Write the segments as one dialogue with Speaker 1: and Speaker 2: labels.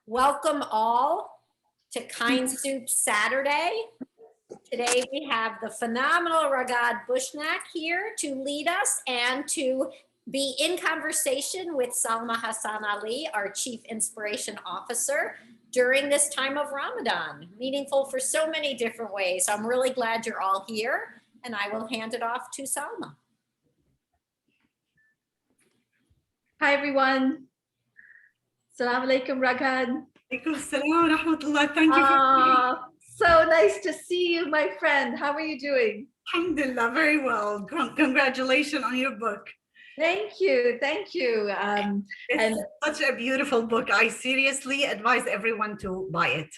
Speaker 1: Welcome all to KindSoup Saturday. Today we have the phenomenal Raghad Bushnaq here to lead us and to be in conversation with Salma Hassan Ali, our Chief Inspiration Officer, during this time of Ramadan. Meaningful for so many different ways. I'm really glad you're all here, and I will hand it off to Salma.
Speaker 2: Hi, everyone. Assalamu alaikum, Raghad.
Speaker 3: Alaikum assalam wa rahmatullah. Thank you for
Speaker 2: so nice to see you, my friend. How are you doing?
Speaker 3: Alhamdulillah, very well. Congratulations on your book.
Speaker 2: Thank you. Thank you.
Speaker 3: It's such a beautiful book. I seriously advise everyone to buy it.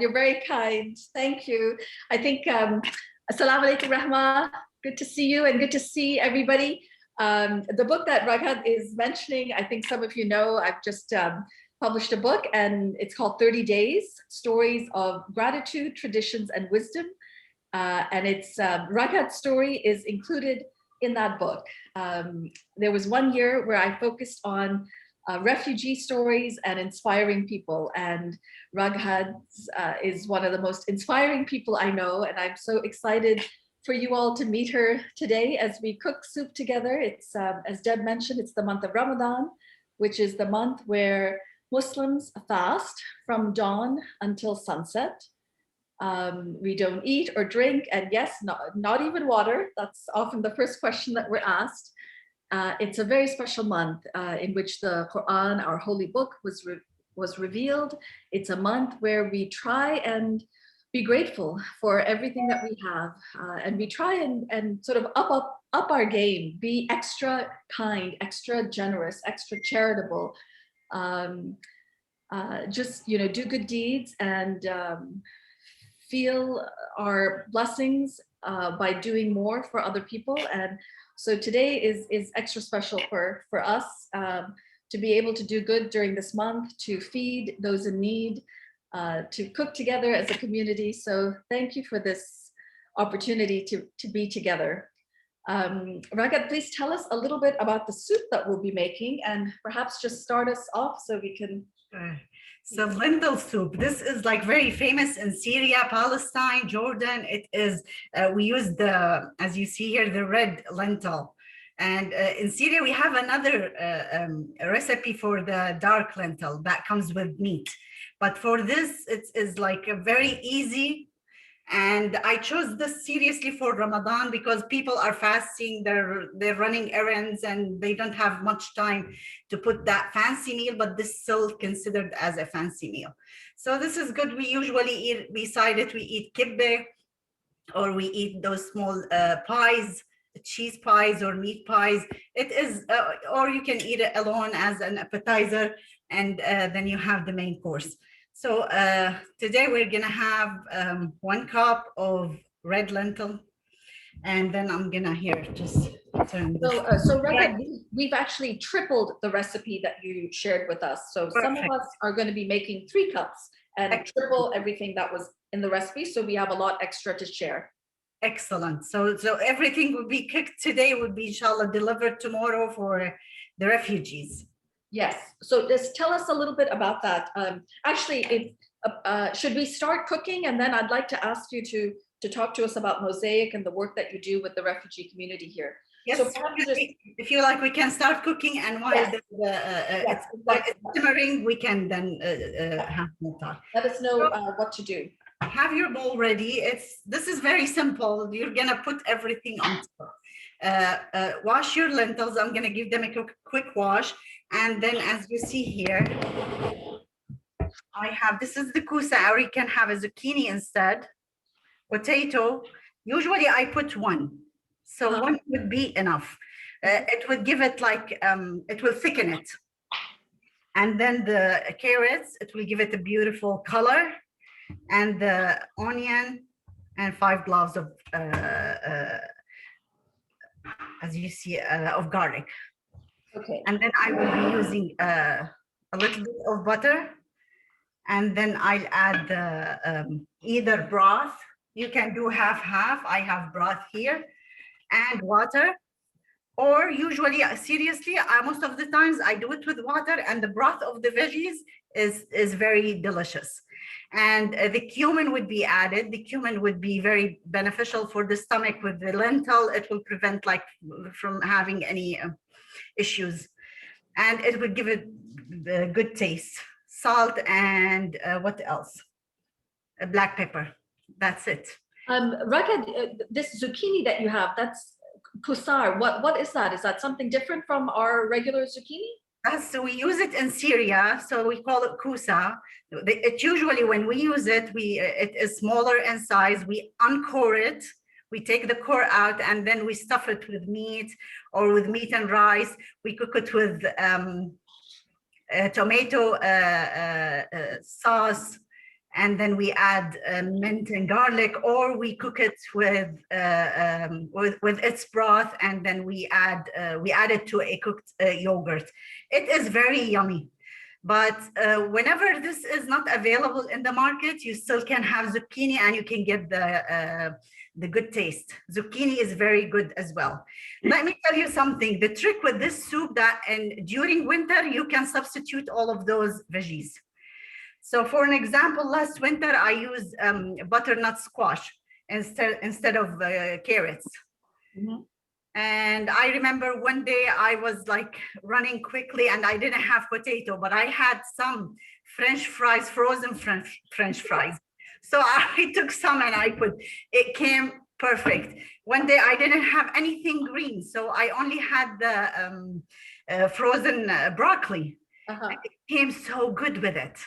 Speaker 2: You're very kind. Thank you. I think, assalamu alaikum, Rahma. Good to see you and good to see everybody. The book that Raghad is mentioning, I think some of you know, I've just published a book and it's called 30 Days, Stories of Gratitude, Traditions, and Wisdom. And it's Raghad's story is included in that book. There was one year where I focused on refugee stories and inspiring people. And Raghad is one of the most inspiring people I know. And I'm so excited for you all to meet her today as we cook soup together. It's, as Deb mentioned, it's the month of Ramadan, which is the month where Muslims fast from dawn until sunset. We don't eat or drink, and yes, not even water. That's often the first question that we're asked. It's a very special month in which the Quran, our holy book, was revealed. It's a month where we try and be grateful for everything that we have, and we try and sort of up our game, be extra kind, extra generous, extra charitable, just do good deeds and feel our blessings by doing more for other people. And so today is extra special for us to be able to do good during this month, to feed those in need, to cook together as a community. So thank you for this opportunity to be together. Raghad, please tell us a little bit about the soup that we'll be making and perhaps just start us off so we can.
Speaker 3: So lentil soup, this is like very famous in Syria, Palestine, Jordan. It is, we use as you see here, the red lentil. And in Syria, we have another recipe for the dark lentil that comes with meat. But for this, it is like a very easy. And I chose this seriously for Ramadan because people are fasting, they're running errands and they don't have much time to put that fancy meal, but this is still considered as a fancy meal. So this is good. We usually eat, beside it, we eat kibbeh, or we eat those small pies, cheese pies or meat pies. It is, or you can eat it alone as an appetizer, and then you have the main course. So today we're gonna have 1 cup of red lentil, and then I'm gonna just turn this.
Speaker 2: So Raghad, we've actually tripled the recipe that you shared with us. So
Speaker 3: Perfect.
Speaker 2: Some of us are going to be making 3 cups and triple everything that was in the recipe. So we have a lot extra to share.
Speaker 3: Excellent. So everything will be cooked today, will be inshallah delivered tomorrow for the refugees.
Speaker 2: Yes. So just tell us a little bit about that. Actually, should we start cooking? And then I'd like to ask you to talk to us about Mosaic and the work that you do with the refugee community here.
Speaker 3: Yes,
Speaker 2: so
Speaker 3: if you like, we can start cooking, and while it's simmering, we can then have more time.
Speaker 2: Let us know what to do.
Speaker 3: Have your bowl ready. This is very simple. You're gonna put everything on top. Wash your lentils. I'm gonna give them a quick wash. And then as you see here, I have, this is the kusa, or you can have a zucchini instead. Potato, usually I put 1. So 1 would be enough. It would give it like, it will thicken it. And then the carrots, it will give it a beautiful color. And the onion and 5 cloves of, as you see, of garlic.
Speaker 2: Okay.
Speaker 3: And then I will be using a little bit of butter, and then I'll add the either broth. You can do half. I have broth here, and water, Or usually, seriously, most of the times I do it with water, and the broth of the veggies is very delicious. And the cumin would be added. The cumin would be very beneficial for the stomach with the lentil. It will prevent like from having any issues, and it would give it a good taste. Salt and what else? Black pepper. That's it.
Speaker 2: Raghad, this zucchini that you have, that's kusar. What is that? Is that something different from our regular zucchini?
Speaker 3: So we use it in Syria, so we call it kusa. It usually, when we use it, it is smaller in size. We uncore it, we take the core out, and then we stuff it with meat or with meat and rice. We cook it with tomato sauce, and then we add mint and garlic, or we cook it with its broth, and then we add it to a cooked yogurt. It is very yummy. But whenever this is not available in the market, you still can have zucchini, and you can get the good taste. Zucchini is very good as well. Let me tell you something. The trick with this soup, during winter, you can substitute all of those veggies. So for an example, last winter, I used butternut squash instead of carrots. Mm-hmm. And I remember one day I was like running quickly, and I didn't have potato, but I had some French fries, frozen French fries. So I took some and it came perfect. One day I didn't have anything green, so I only had the frozen broccoli. Uh-huh. It came so good with it.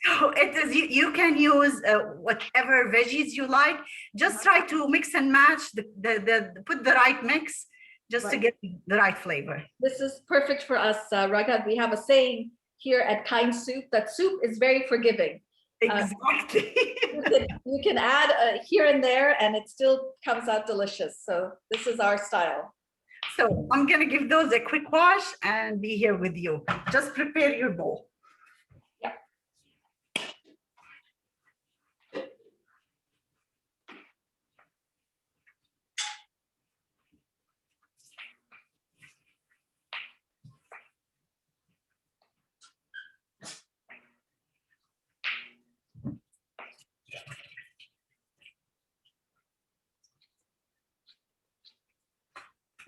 Speaker 3: So it is, you can use whatever veggies you like. Just try to mix and match, put the right mix just to get the right flavor.
Speaker 2: This is perfect for us, Raghad. We have a saying here at KindSoup that soup is very forgiving.
Speaker 3: Exactly.
Speaker 2: You can add here and there, and it still comes out delicious. So this is our style.
Speaker 3: So I'm going to give those a quick wash and be here with you. Just prepare your bowl.
Speaker 2: Yeah.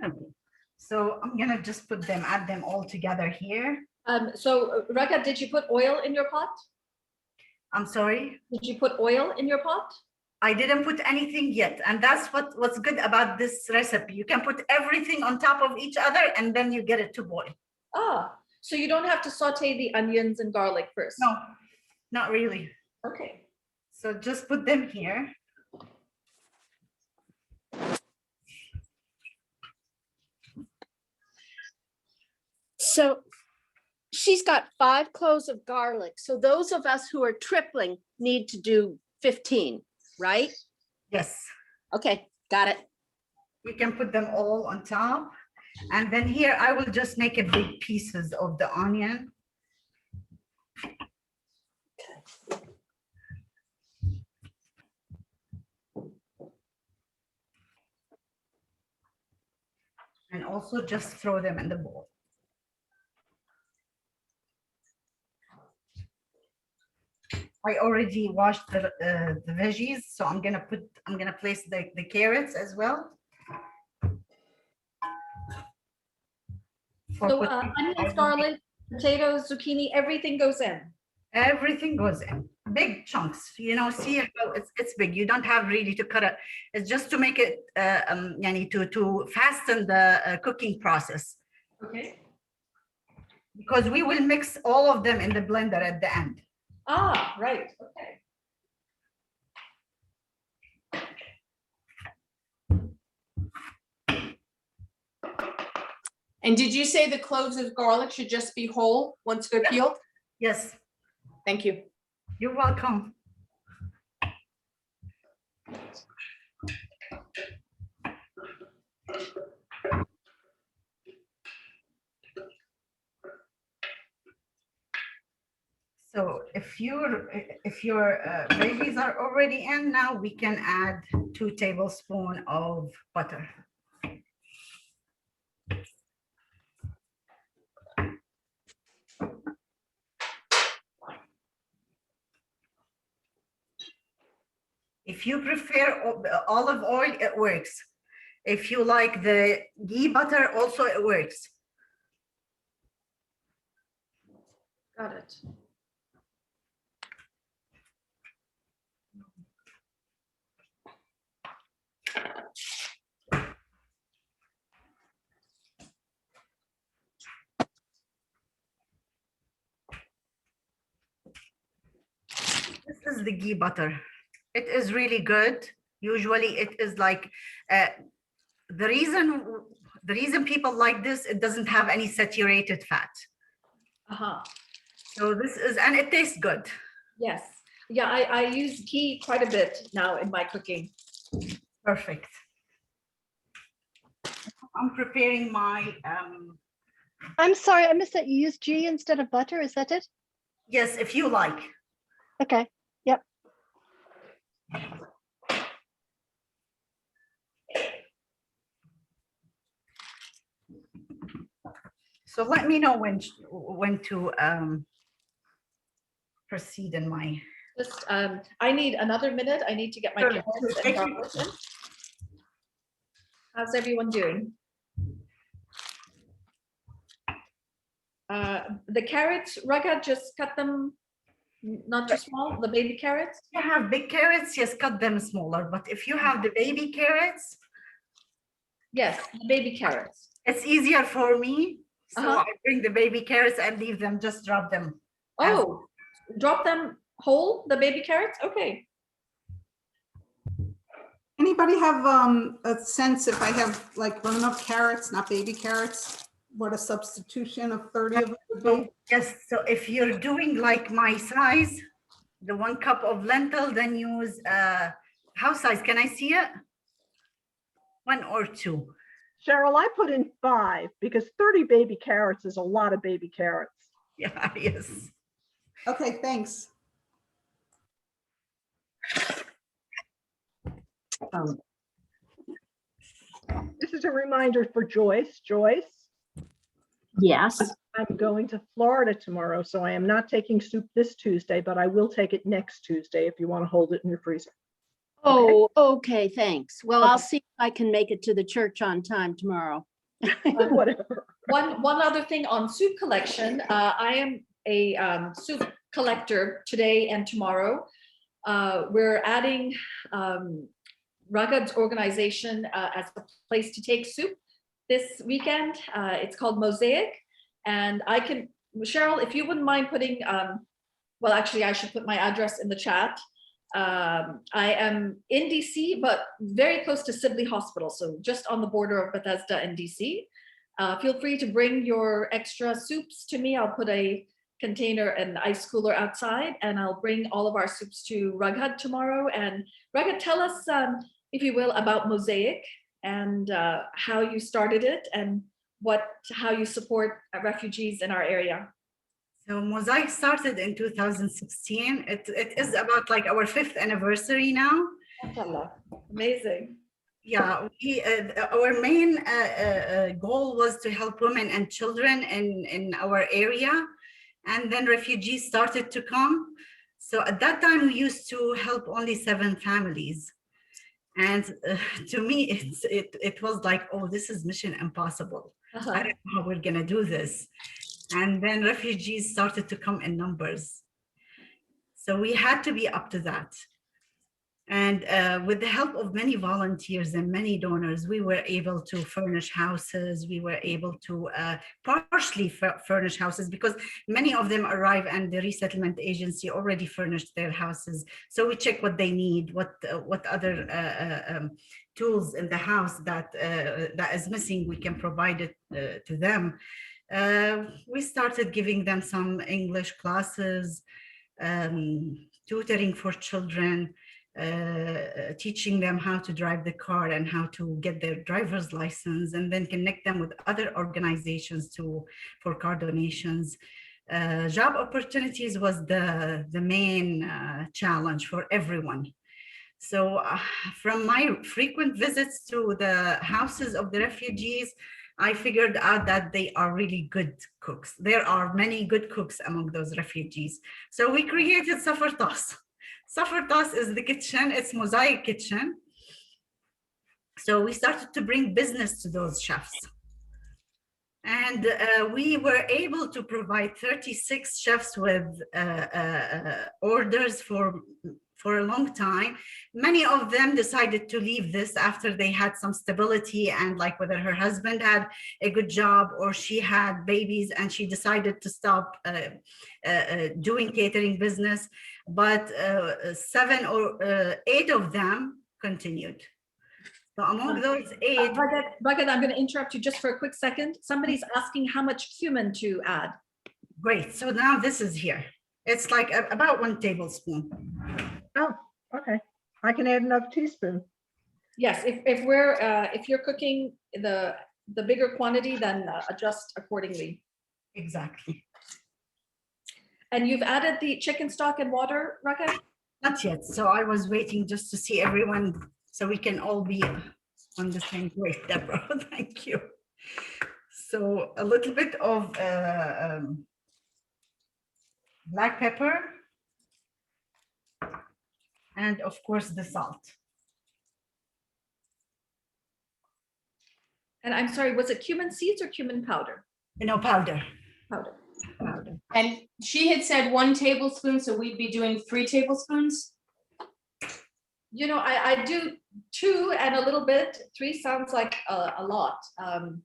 Speaker 3: Okay. So I'm gonna just add them all together here.
Speaker 2: So Raghad, did you put oil in your pot?
Speaker 3: I'm sorry?
Speaker 2: Did you put oil in your pot?
Speaker 3: I didn't put anything yet. And that's what's good about this recipe. You can put everything on top of each other, and then you get it to boil.
Speaker 2: Ah, so you don't have to saute the onions and garlic first?
Speaker 3: No, not really.
Speaker 2: Okay.
Speaker 3: So just put them here.
Speaker 4: So she's got 5 cloves of garlic. So those of us who are tripling need to do 15, right?
Speaker 3: Yes.
Speaker 4: Okay, got it.
Speaker 3: You can put them all on top. And then here I will just make it big pieces of the onion. And also just throw them in the bowl. I already washed the veggies, so I'm gonna place the carrots as well.
Speaker 2: So onions, garlic, potatoes, zucchini, everything goes in.
Speaker 3: Everything goes in big chunks. You know, see how it's big. You don't have really to cut it. It's just to make it to fasten the cooking process.
Speaker 2: Okay.
Speaker 3: Because we will mix all of them in the blender at the end.
Speaker 2: Ah, right. Okay.
Speaker 5: And did you say the cloves of garlic should just be whole once they're peeled?
Speaker 3: Yes.
Speaker 5: Thank you.
Speaker 3: You're welcome. So if your veggies are already in, now we can add 2 tablespoons of butter. If you prefer olive oil, it works. If you like the ghee butter, also it works.
Speaker 2: Got it.
Speaker 3: This is the ghee butter. It is really good. Usually it is like, the reason people like this, it doesn't have any saturated fat.
Speaker 2: Uh-huh.
Speaker 3: So this is, and it tastes good.
Speaker 2: Yes. Yeah, I use ghee quite a bit now in my cooking.
Speaker 3: Perfect. I'm preparing my,
Speaker 6: I'm sorry, I missed that. You use ghee instead of butter. Is that it?
Speaker 3: yes, if you like.
Speaker 6: Okay. Yep.
Speaker 3: So let me know when to proceed in my.
Speaker 2: Just, I need another minute. I need to get my
Speaker 3: Sure.
Speaker 2: carrots and
Speaker 3: Take your-
Speaker 2: garlic in. How's everyone doing? The carrots, Raghad, just cut them not too small, the baby carrots?
Speaker 3: If you have big carrots, yes, cut them smaller. But if you have the baby carrots,
Speaker 2: Yes, the baby carrots.
Speaker 3: it's easier for me. So
Speaker 2: Uh-huh.
Speaker 3: I bring the baby carrots and leave them, just drop them.
Speaker 2: Oh, drop them whole, the baby carrots? Okay.
Speaker 7: Anybody have a sense if I have like grown-up carrots, not baby carrots, what a substitution of 30 of them would be?
Speaker 3: Yes, so if you're doing like my size, the 1 cup of lentil, then use house size. Can I see it? 1 or 2.
Speaker 4: Cheryl, I put in 5 because 30 baby carrots is a lot of baby carrots.
Speaker 3: Yeah, yes.
Speaker 7: Okay, thanks.
Speaker 4: This is a reminder for Joyce. Joyce,
Speaker 8: Yes.
Speaker 4: I'm going to Florida tomorrow, so I am not taking soup this Tuesday, but I will take it next Tuesday if you want to hold it in your freezer.
Speaker 8: Oh, okay, thanks. Well, I'll
Speaker 4: Okay.
Speaker 8: see if I can make it to the church on time tomorrow.
Speaker 4: Whatever.
Speaker 2: One other thing on soup collection, I am a soup collector today and tomorrow. We're adding Raghad's organization as a place to take soup this weekend. It's called Mosaic. And I can, Cheryl, if you wouldn't mind putting, well, actually, I should put my address in the chat. I am in DC, but very close to Sibley Hospital, so just on the border of Bethesda and DC. Feel free to bring your extra soups to me. I'll put a container and ice cooler outside, and I'll bring all of our soups to Raghad tomorrow. And Raghad, tell us, if you will, about Mosaic and how you started it and how you support refugees in our area.
Speaker 3: So Mosaic started in 2016. It is about like our 5th anniversary now.
Speaker 2: MashaAllah. Amazing.
Speaker 3: Yeah, our main goal was to help women and children in our area. And then refugees started to come. So at that time, we used to help only 7 families. And to me, it was like, oh, this is mission impossible. I don't know how we're gonna do this. And then refugees started to come in numbers. So we had to be up to that. And with the help of many volunteers and many donors, we were able to furnish houses. We were able to partially furnish houses because many of them arrive and the resettlement agency already furnished their houses. So we check what they need, what other tools in the house that is missing, we can provide it to them. We started giving them some English classes, tutoring for children, teaching them how to drive the car and how to get their driver's license, and then connect them with other organizations for car donations. Job opportunities was the main challenge for everyone. So from my frequent visits to the houses of the refugees, I figured out that they are really good cooks. There are many good cooks among those refugees. So we created Safartas. Safartas is the kitchen, it's mosaic kitchen. So we started to bring business to those chefs. And we were able to provide 36 chefs with orders for a long time. Many of them decided to leave this after they had some stability, and like whether her husband had a good job or she had babies and she decided to stop doing catering business. But 7 or 8 of them continued. So among those 8,
Speaker 2: Raghad, I'm going to interrupt you just for a quick second. Somebody's asking how much cumin to add.
Speaker 3: great. So now this is here. It's like about 1 tablespoon.
Speaker 9: Oh, okay. I can add another teaspoon.
Speaker 2: Yes, if you're cooking the bigger quantity, then adjust accordingly.
Speaker 3: Exactly.
Speaker 2: And you've added the chicken stock and water, Raghad?
Speaker 3: Not yet. So I was waiting just to see everyone so we can all be on the same page, Deborah. Thank you. So a little bit of black pepper. And of course the salt.
Speaker 2: And I'm sorry, was it cumin seeds or cumin powder?
Speaker 3: No, powder.
Speaker 2: Powder.
Speaker 3: Powder.
Speaker 5: And she had said 1 tablespoon, so we'd be doing 3 tablespoons.
Speaker 2: You know, I do 2 and a little bit. 3 sounds like a lot.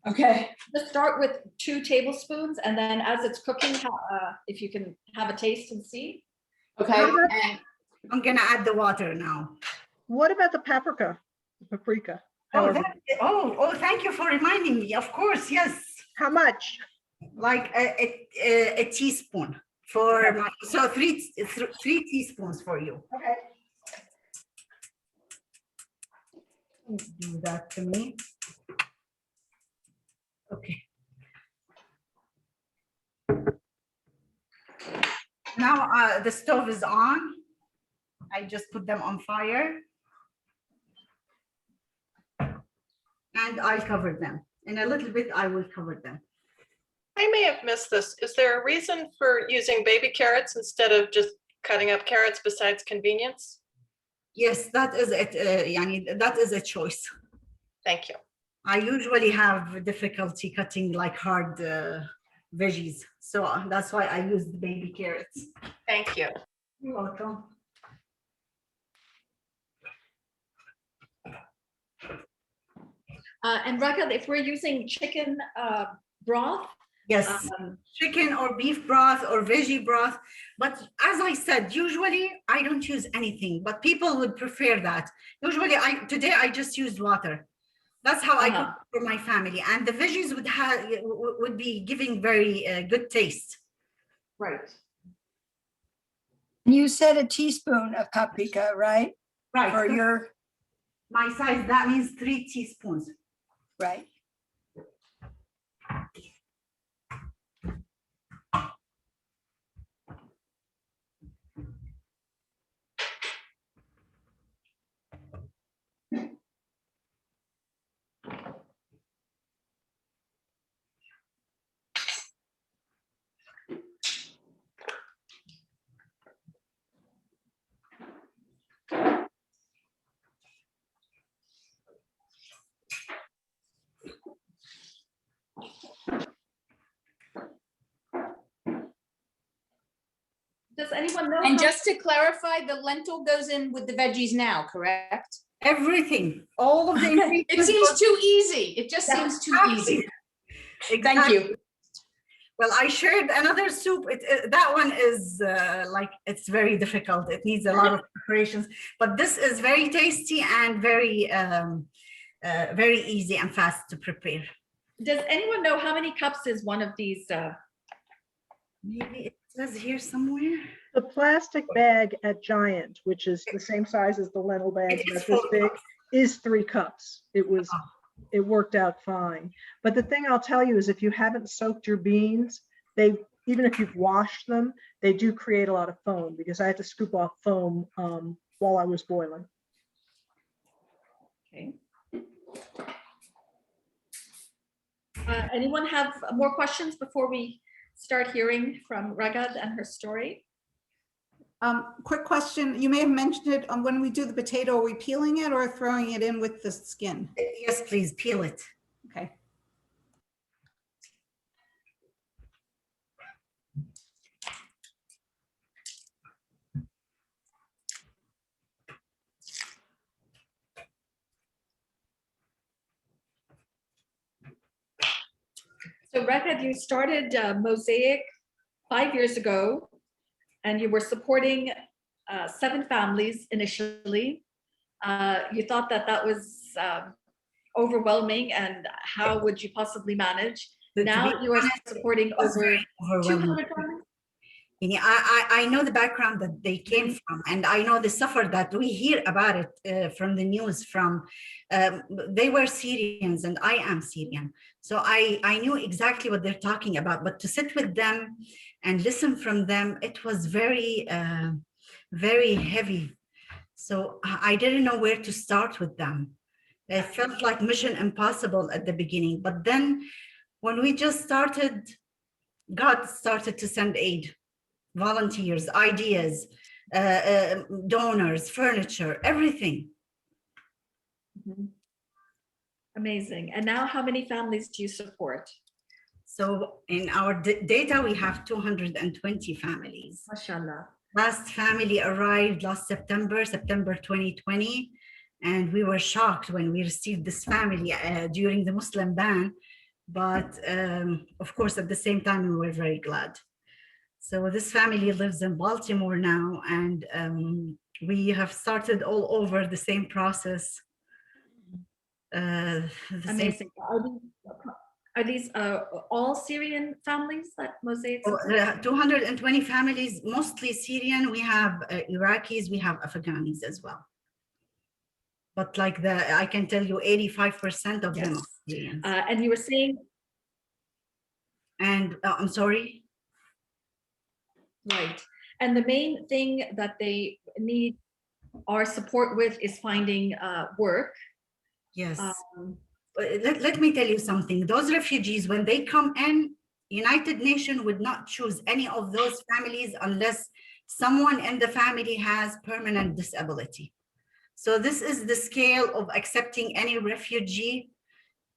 Speaker 5: Okay.
Speaker 2: Just start with 2 tablespoons, and then as it's cooking, if you can have a taste and see.
Speaker 5: Okay. And
Speaker 3: I'm gonna add the water now.
Speaker 9: What about the paprika? The paprika?
Speaker 3: Oh,
Speaker 9: However-
Speaker 3: thank you for reminding me. Of course, yes.
Speaker 9: How much?
Speaker 3: Like a teaspoon for my, so 3 teaspoons for you.
Speaker 9: Okay.
Speaker 3: Please do that to me. Okay. Now the stove is on. I just put them on fire. And I'll cover them. In a little bit, I will cover them.
Speaker 10: I may have missed this. Is there a reason for using baby carrots instead of just cutting up carrots besides convenience?
Speaker 3: Yes, that is it. Yani, that is a choice.
Speaker 10: Thank you.
Speaker 3: I usually have difficulty cutting like hard veggies. So that's why I use the baby carrots.
Speaker 10: Thank you.
Speaker 3: You're welcome.
Speaker 2: And Raghad, if we're using chicken broth,
Speaker 3: Yes, chicken or beef broth or veggie broth. But as I said, usually I don't use anything, but people would prefer that. Usually today I just used water. That's how I cook for my family. And the veggies would be giving very good taste.
Speaker 2: right.
Speaker 11: You said a teaspoon of paprika, right?
Speaker 3: Right.
Speaker 11: For your,
Speaker 3: My size, that means 3 teaspoons.
Speaker 11: right.
Speaker 2: Does anyone know?
Speaker 5: And
Speaker 2: how-
Speaker 5: just to clarify, the lentil goes in with the veggies now, correct?
Speaker 3: Everything, all of the
Speaker 5: It
Speaker 3: ingredients.
Speaker 5: seems too easy. It just seems too easy. Thank you.
Speaker 3: Well, I shared another soup. That one is like, it's very difficult. It needs a lot of preparations, but this is very tasty and very, very easy and fast to prepare.
Speaker 2: Does anyone know how many cups is one of these?
Speaker 3: Maybe it says here somewhere.
Speaker 9: The plastic bag at Giant, which is the same size as the lentil bag,
Speaker 3: It is
Speaker 9: that's this
Speaker 3: 4
Speaker 9: big,
Speaker 3: cups.
Speaker 9: is 3 cups. It worked out fine. But the thing I'll tell you is if you haven't soaked your beans, even if you've washed them, they do create a lot of foam because I had to scoop off foam while I was boiling.
Speaker 2: Okay. Anyone have more questions before we start hearing from Raghad and her story?
Speaker 7: Quick question. You may have mentioned it when we do the potato, are we peeling it or throwing it in with the skin?
Speaker 3: Yes, please peel it.
Speaker 7: Okay.
Speaker 2: So Raghad, you started Mosaic 5 years ago, and you were supporting 7 families initially. You thought that that was overwhelming, and how would you possibly manage? Now you are supporting over 200 families.
Speaker 3: I know the background that they came from, and I know the suffer that we hear about it from the news. From they were Syrians, and I am Syrian, so I knew exactly what they're talking about. But to sit with them and listen from them, it was very very heavy. So I didn't know where to start with them. It felt like mission impossible at the beginning, but then when we just started, God started to send aid. Volunteers, ideas, donors, furniture, everything.
Speaker 2: Amazing. And now how many families do you support?
Speaker 3: So in our data, we have 220 families.
Speaker 2: MashaAllah.
Speaker 3: Last family arrived last September 2020. And we were shocked when we received this family during the Muslim ban. But of course, at the same time, we were very glad. So this family lives in Baltimore now, and we have started all over the same process.
Speaker 2: Amazing. Are these all Syrian families that Mosaic?
Speaker 3: 220 families, mostly Syrian. We have Iraqis, we have Afghanis as well. But like I can tell you 85% of them are Syrians.
Speaker 2: And you were saying?
Speaker 3: And I'm sorry?
Speaker 2: Right. And the main thing that they need our support with is finding work.
Speaker 3: Yes. Let me tell you something. Those refugees, when they come in, United Nations would not choose any of those families unless someone in the family has permanent disability. So this is the scale of accepting any refugee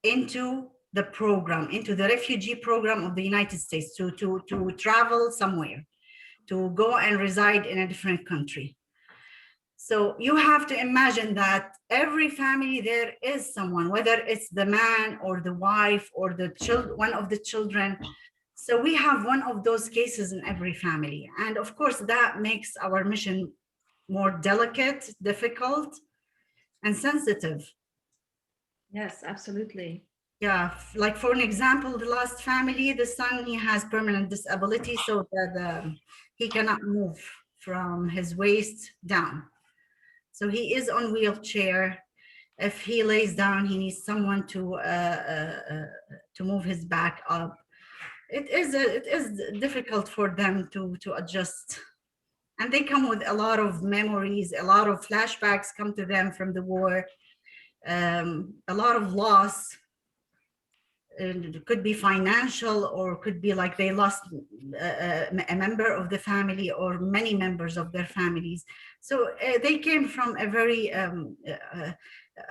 Speaker 3: into the program, into the refugee program of the United States to travel somewhere, to go and reside in a different country. So you have to imagine that every family there is someone, whether it's the man or the wife or the one of the children. So we have one of those cases in every family. And of course, that makes our mission more delicate, difficult, and sensitive.
Speaker 2: Yes, absolutely.
Speaker 3: Yeah, like for an example, the last family, the son, he has permanent disability, so that he cannot move from his waist down. So he is on wheelchair. If he lays down, he needs someone to move his back up. It is difficult for them to adjust. And they come with a lot of memories, a lot of flashbacks come to them from the war, a lot of loss. It could be financial, or could be like they lost a member of the family or many members of their families. So they came from a very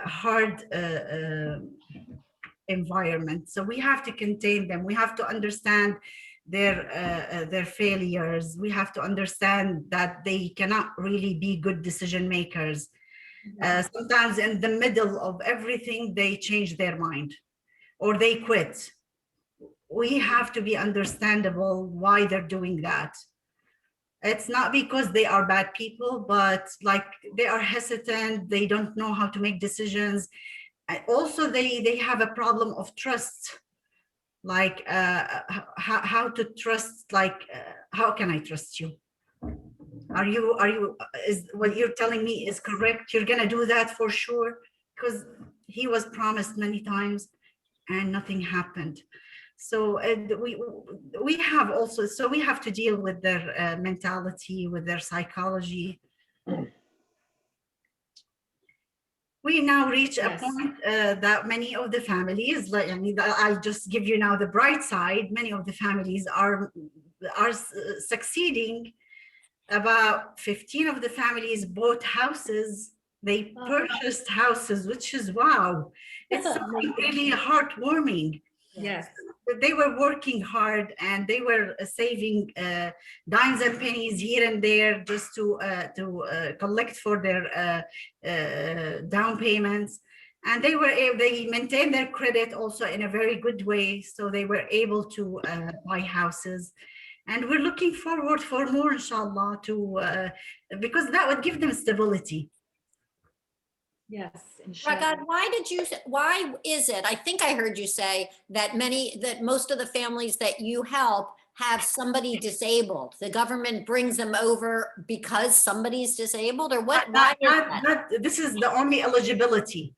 Speaker 3: hard environment. So we have to contain them. We have to understand their failures. We have to understand that they cannot really be good decision makers. Sometimes in the middle of everything, they change their mind, or they quit. We have to be understandable why they're doing that. It's not because they are bad people, but like they are hesitant, they don't know how to make decisions. Also, they have a problem of trust, like how to trust, like how can I trust you? Are you, is what you're telling me is correct? You're gonna do that for sure? Because he was promised many times and nothing happened. So we have also, so we have to deal with their mentality, with their psychology. We now reach a point that many of the families, like, I mean, I'll just give you now the bright side, many of the families are succeeding about 15 of the families bought houses. They purchased houses, which is wow. It's something really heartwarming.
Speaker 2: Yes.
Speaker 3: They were working hard and they were saving dimes and pennies here and there just to collect for their down payments. And they maintained their credit also in a very good way. So they were able to buy houses. And we're looking forward for more, inshallah, because that would give them stability.
Speaker 2: Yes. inshallah.
Speaker 1: Raghad, why is it, I think I heard you say that most of the families that you help have somebody disabled. The government brings them over because somebody's disabled, or what? Why is that?
Speaker 3: This is the only eligibility.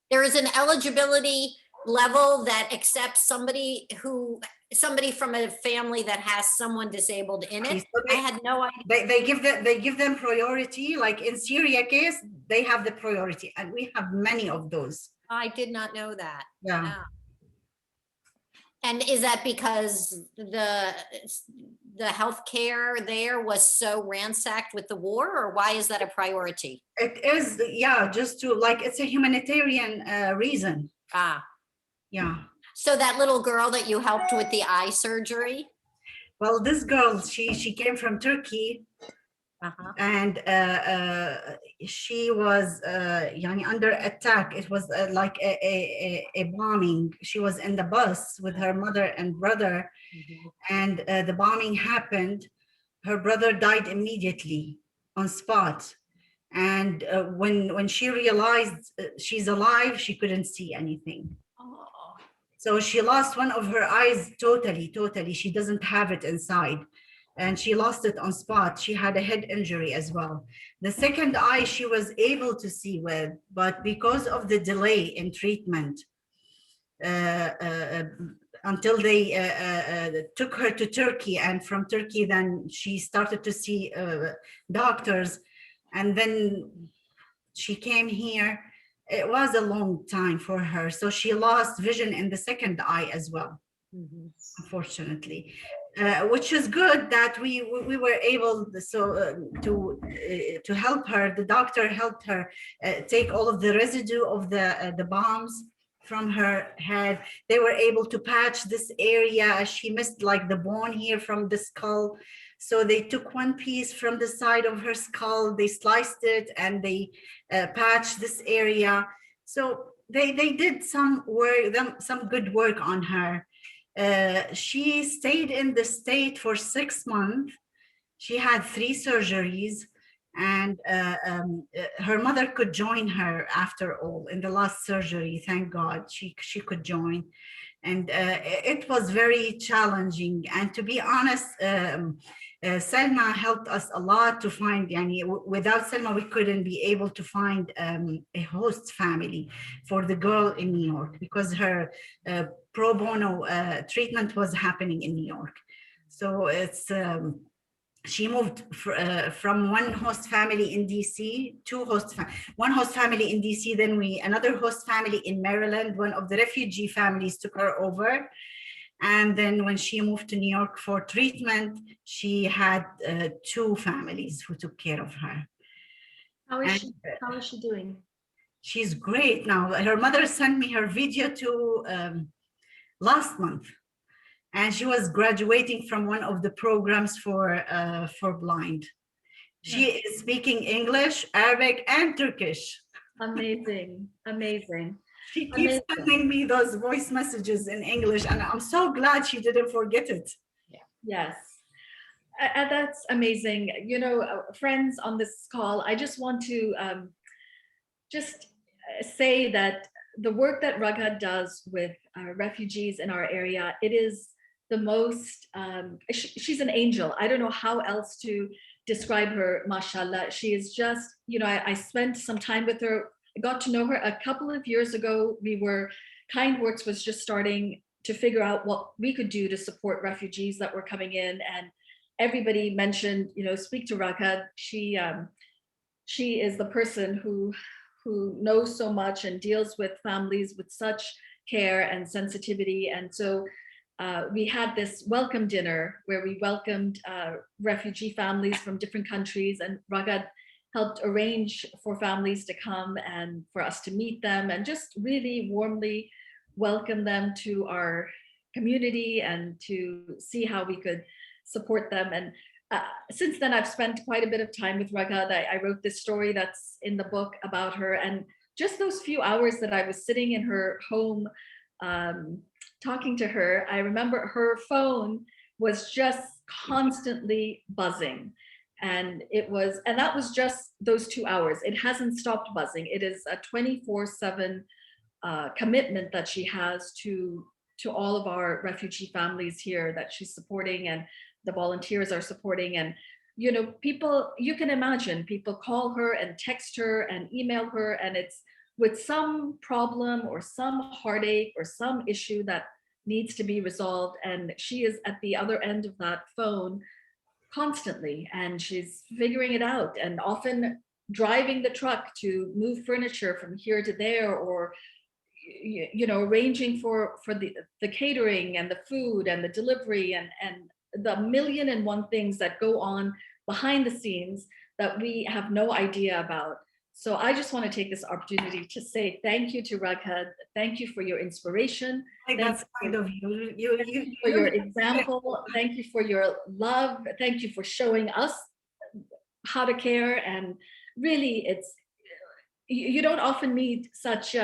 Speaker 1: There is an eligibility level that accepts somebody from a family that has someone disabled in it. I had no idea.
Speaker 3: They give them priority. Like in Syria case, they have the priority, and we have many of those.
Speaker 1: I did not know that.
Speaker 3: Yeah.
Speaker 1: Wow. And is that because the healthcare there was so ransacked with the war, or why is that a priority?
Speaker 3: It is, yeah, just to it's a humanitarian reason.
Speaker 1: Ah.
Speaker 3: Yeah.
Speaker 1: So that little girl that you helped with the eye surgery?
Speaker 3: Well, this girl, she came from Turkey. And she was under attack. It was like a bombing. She was in the bus with her mother and brother, and the bombing happened. Her brother died immediately on spot. And when she realized she's alive, she couldn't see anything. So she lost one of her eyes totally. She doesn't have it inside. And she lost it on spot. She had a head injury as well. The second eye she was able to see with, but because of the delay in treatment, until they took her to Turkey, and from Turkey then she started to see doctors, and then she came here. It was a long time for her. So she lost vision in the second eye as well, unfortunately. Which is good that we were able to help her. The doctor helped her take all of the residue of the bombs from her head. They were able to patch this area. She missed like the bone here from the skull. So they took one piece from the side of her skull, they sliced it, and they patched this area. So they did some work, some good work on her. She stayed in the state for 6 months. She had 3 surgeries, and her mother could join her after all in the last surgery. Thank God she could join. And it was very challenging. And to be honest, Selma helped us a lot to find, without Selma, we couldn't be able to find a host family for the girl in New York, because her pro bono treatment was happening in New York. So it's, she moved from one host family in DC to one host family in DC, then another host family in Maryland. One of the refugee families took her over. And then when she moved to New York for treatment, she had 2 families who took care of her.
Speaker 2: How is she doing?
Speaker 3: She's great now. Her mother sent me her video last month, and she was graduating from one of the programs for blind. She is speaking English, Arabic, and Turkish.
Speaker 2: Amazing, amazing.
Speaker 3: She keeps sending me those voice messages in English, and I'm so glad she didn't forget it.
Speaker 2: Yes, that's amazing. Friends on this call, I just want to just say that the work that Raghad does with refugees in our area, it is the most, she's an angel. I don't know how else to describe her, mashallah. She is just, I spent some time with her. I got to know her a couple of years ago. KindWorks was just starting to figure out what we could do to support refugees that were coming in. And everybody mentioned, speak to Raghad. She is the person who knows so much and deals with families with such care and sensitivity. And so we had this welcome dinner where we welcomed refugee families from different countries, and Raghad helped arrange for families to come and for us to meet them and just really warmly welcome them to our community and to see how we could support them. And since then, I've spent quite a bit of time with Raghad. I wrote this story that's in the book about her. And just those few hours that I was sitting in her home talking to her, I remember her phone was just constantly buzzing. And that was just those 2 hours. It hasn't stopped buzzing. It is a 24/7 commitment that she has to all of our refugee families here that she's supporting and the volunteers are supporting. And, you know, people, you can imagine, people call her and text her and email her, and it's with some problem or some heartache or some issue that needs to be resolved. And she is at the other end of that phone constantly, and she's figuring it out, and often driving the truck to move furniture from here to there, or you know, arranging for the catering and the food and the delivery and the 1,000,001 things that go on behind the scenes that we have no idea about. So I just want to take this opportunity to say thank you to Raghad. Thank you for your inspiration.
Speaker 3: That's kind of you.
Speaker 2: Thank you for your example. Thank you for your love. Thank you for showing us how to care. And really, you don't often meet such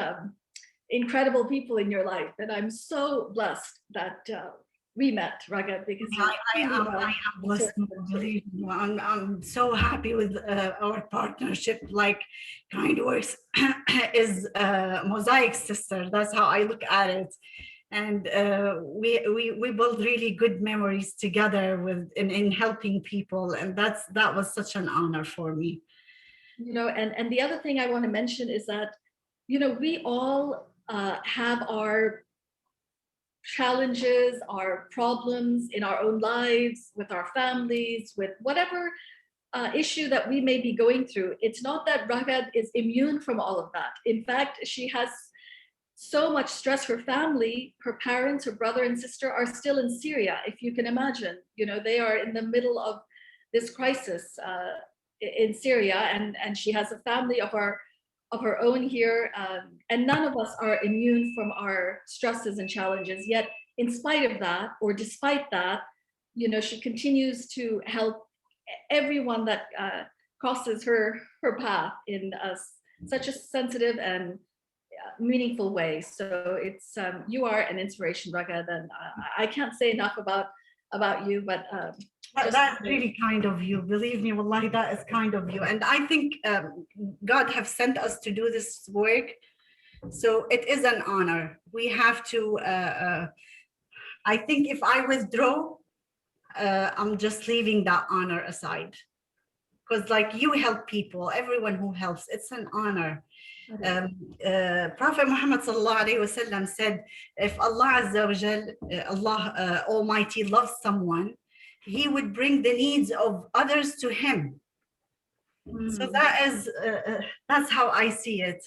Speaker 2: incredible people in your life. And I'm so blessed that we met, Raghad, because
Speaker 3: I am blessed. Believe me. I'm so happy with our partnership. Like KindWorks is Mosaic's sister. That's how I look at it. And we build really good memories together in helping people, and that was such an honor for me.
Speaker 2: You know, and the other thing I want to mention is that, you know, we all have our challenges, our problems in our own lives, with our families, with whatever issue that we may be going through. It's not that Raghad is immune from all of that. In fact, she has so much stress. Her family, her parents, her brother and sister are still in Syria, if you can imagine. You know, they are in the middle of this crisis in Syria, and she has a family of her own here, and none of us are immune from our stresses and challenges. Yet, in spite of that, or despite that, you know, she continues to help everyone that crosses her path in such a sensitive and meaningful way. So it's you are an inspiration, Raghad, and I can't say enough about you, but
Speaker 3: that's really kind of you. Believe me, wallahi, that is kind of you. And I think God have sent us to do this work. So it is an honor. We have to, I think if I withdraw, I'm just leaving that honor aside. Because like you help people, everyone who helps, it's an honor. Prophet Muhammad sallallahu alaihi wasallam said, if Allah Azza wa Jal, Allah Almighty loves someone, He would bring the needs of others to him. So that's how I see it.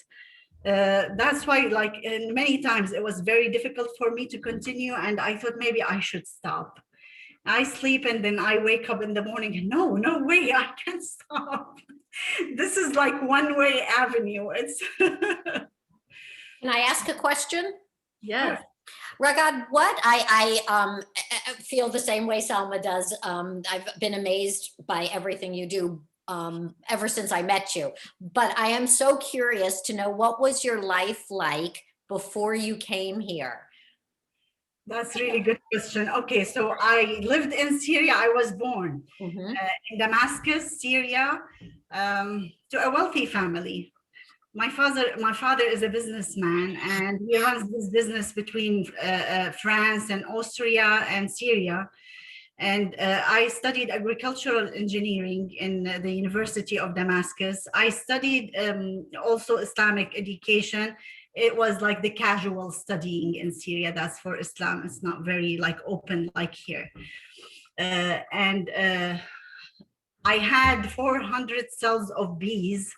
Speaker 3: That's why, like, many times it was very difficult for me to continue, and I thought maybe I should stop. I sleep and then I wake up in the morning and no way, I can't stop. This is like one-way avenue. It's
Speaker 1: Can I ask a question?
Speaker 2: Yes.
Speaker 1: Raghad, what I feel the same way Salma does. I've been amazed by everything you do ever since I met you. But I am so curious to know, what was your life like before you came here?
Speaker 3: That's a really good question. Okay, so I lived in Syria. I was born in Damascus, Syria, to a wealthy family. My father is a businessman, and he runs this business between France and Austria and Syria. And I studied agricultural engineering in the University of Damascus. I studied also Islamic education. It was like the casual studying in Syria. That's for Islam. It's not very like open like here. And I had 400 cells of bees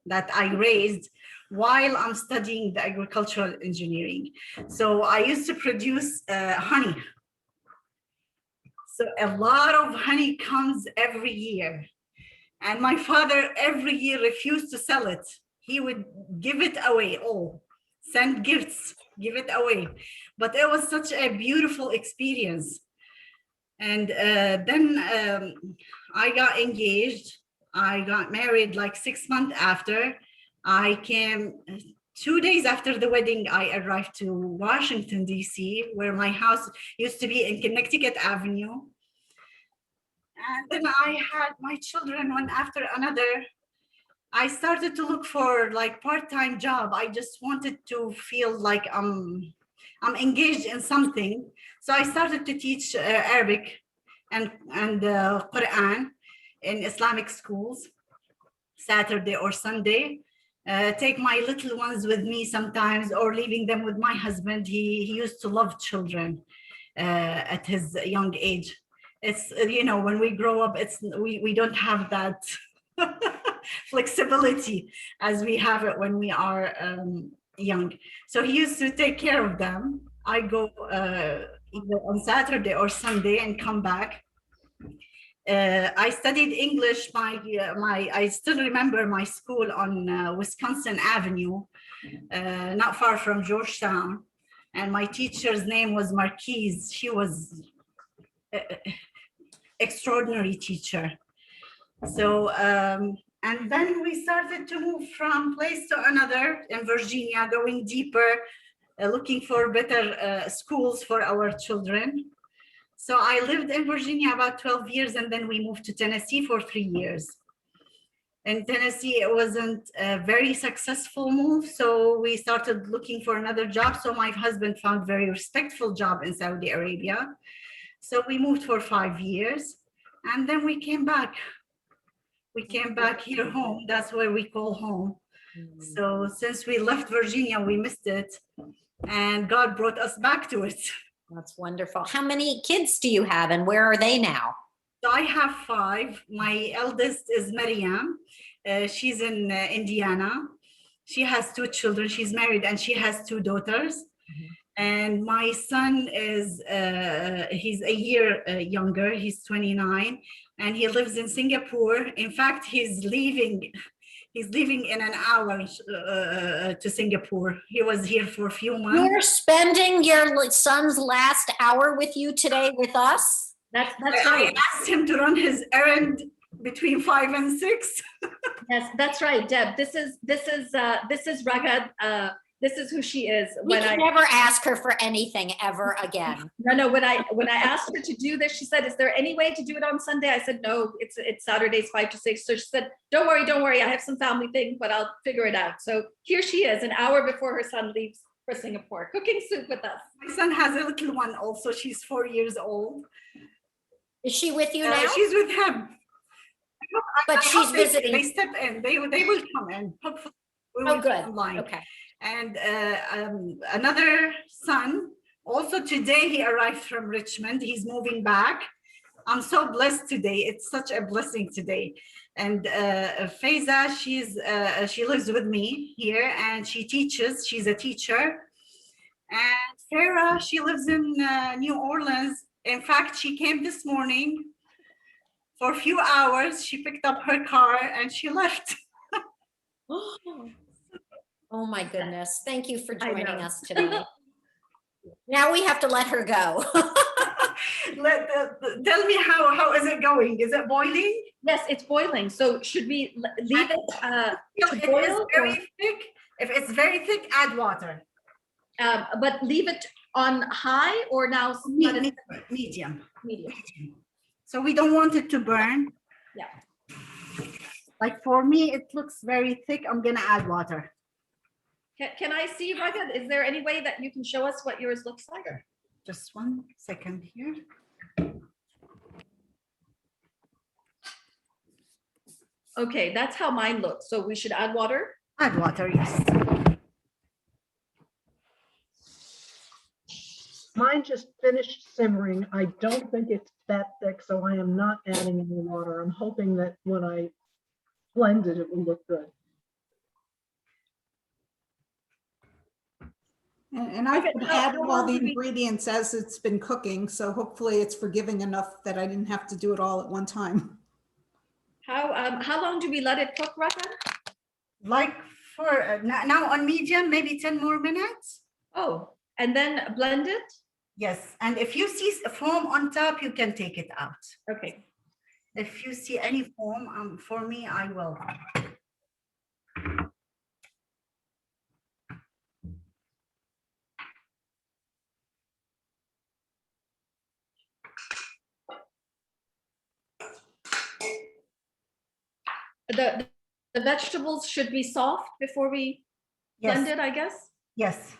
Speaker 3: that I raised while I'm studying the agricultural engineering. So I used to produce honey So a lot of honey comes every year. And my father every year refused to sell it. He would give it away all, send gifts, give it away. But it was such a beautiful experience. And then I got engaged. I got married like 6 months after. I came 2 days after the wedding. I arrived to Washington, D.C., where my house used to be in Connecticut Avenue. And then I had my children one after another. I started to look for like part-time job. I just wanted to feel like I'm engaged in something. So I started to teach Arabic and Quran in Islamic schools, Saturday or Sunday. Take my little ones with me sometimes, or leaving them with my husband. He used to love children at his young age. It's, when we grow up, we don't have that flexibility as we have it when we are young. So he used to take care of them. I go either on Saturday or Sunday and come back. I studied English. I still remember my school on Wisconsin Avenue, not far from Georgetown. And my teacher's name was Marquise. She was extraordinary teacher. So, and then we started to move from place to another in Virginia, going deeper, looking for better schools for our children. So I lived in Virginia about 12 years, and then we moved to Tennessee for 3 years. In Tennessee, it wasn't a very successful move, so we started looking for another job. So my husband found a very respectful job in Saudi Arabia. So we moved for 5 years, and then we came back. We came back here home. That's where we call home. So since we left Virginia, we missed it, and God brought us back to it.
Speaker 1: That's wonderful. How many kids do you have, and where are they now?
Speaker 3: So I have 5. My eldest is Maryam. She's in Indiana. She has 2 children. She's married, and she has 2 daughters. And my son is, he's a year younger. He's 29, and he lives in Singapore. In fact, he's leaving in an hour to Singapore. He was here for a few months.
Speaker 1: You're spending your son's last hour with you today with us?
Speaker 2: That's
Speaker 3: I
Speaker 2: right.
Speaker 3: asked him to run his errand between 5 and 6.
Speaker 2: Yes, that's right, Deb. This is Raghad. This is who she is.
Speaker 1: We can never ask her for anything ever again.
Speaker 2: No. When I asked her to do this, she said, "Is there any way to do it on Sunday?" I said, "No, it's Saturdays 5 to 6." So she said, Don't worry. I have some family thing, but I'll figure it out." So here she is, an hour before her son leaves for Singapore, cooking soup with us.
Speaker 3: My son has a little one also. She's 4 years old.
Speaker 1: Is she with you now?
Speaker 3: She's with him.
Speaker 1: But she's visiting.
Speaker 3: They step in. They will come in. Hopefully, we will
Speaker 1: good.
Speaker 3: online.
Speaker 1: Okay.
Speaker 3: And another son, also today he arrived from Richmond. He's moving back. I'm so blessed today. It's such a blessing today. And Faiza, she lives with me here, and she teaches. She's a teacher. And Farah, she lives in New Orleans. In fact, she came this morning for a few hours. She picked up her car and she left.
Speaker 1: Oh my goodness. Thank you for joining us today. Now we have to let her go.
Speaker 3: Tell me how is it going? Is it boiling?
Speaker 2: Yes, it's boiling. So should we leave it to
Speaker 3: It
Speaker 2: boil?
Speaker 3: is very thick. If it's very thick, add water.
Speaker 2: But leave it on high or now?
Speaker 3: Medium.
Speaker 2: Medium.
Speaker 3: So we don't want it to burn.
Speaker 2: Yeah.
Speaker 3: Like for me, it looks very thick. I'm gonna add water.
Speaker 2: Can I see, Raghad? Is there any way that you can show us what yours looks like?
Speaker 3: Just 1 second here.
Speaker 2: Okay, that's how mine looks. So we should add water?
Speaker 3: Add water, yes.
Speaker 9: Mine just finished simmering. I don't think it's that thick, so I am not adding any water. I'm hoping that when I blend it, it will look good.
Speaker 7: And I've been
Speaker 2: how
Speaker 7: adding all
Speaker 2: long
Speaker 7: the
Speaker 2: do we-
Speaker 7: ingredients as it's been cooking, so hopefully it's forgiving enough that I didn't have to do it all at one time.
Speaker 2: How long do we let it cook, Raghad?
Speaker 3: Like for now on medium, maybe 10 more minutes.
Speaker 2: Oh, and then blend it?
Speaker 3: Yes, and if you see foam on top, you can take it out.
Speaker 2: Okay.
Speaker 3: If you see any foam, for me, I will.
Speaker 2: The vegetables should be soft before we blend
Speaker 3: Yes,
Speaker 2: it, I guess?
Speaker 3: yes.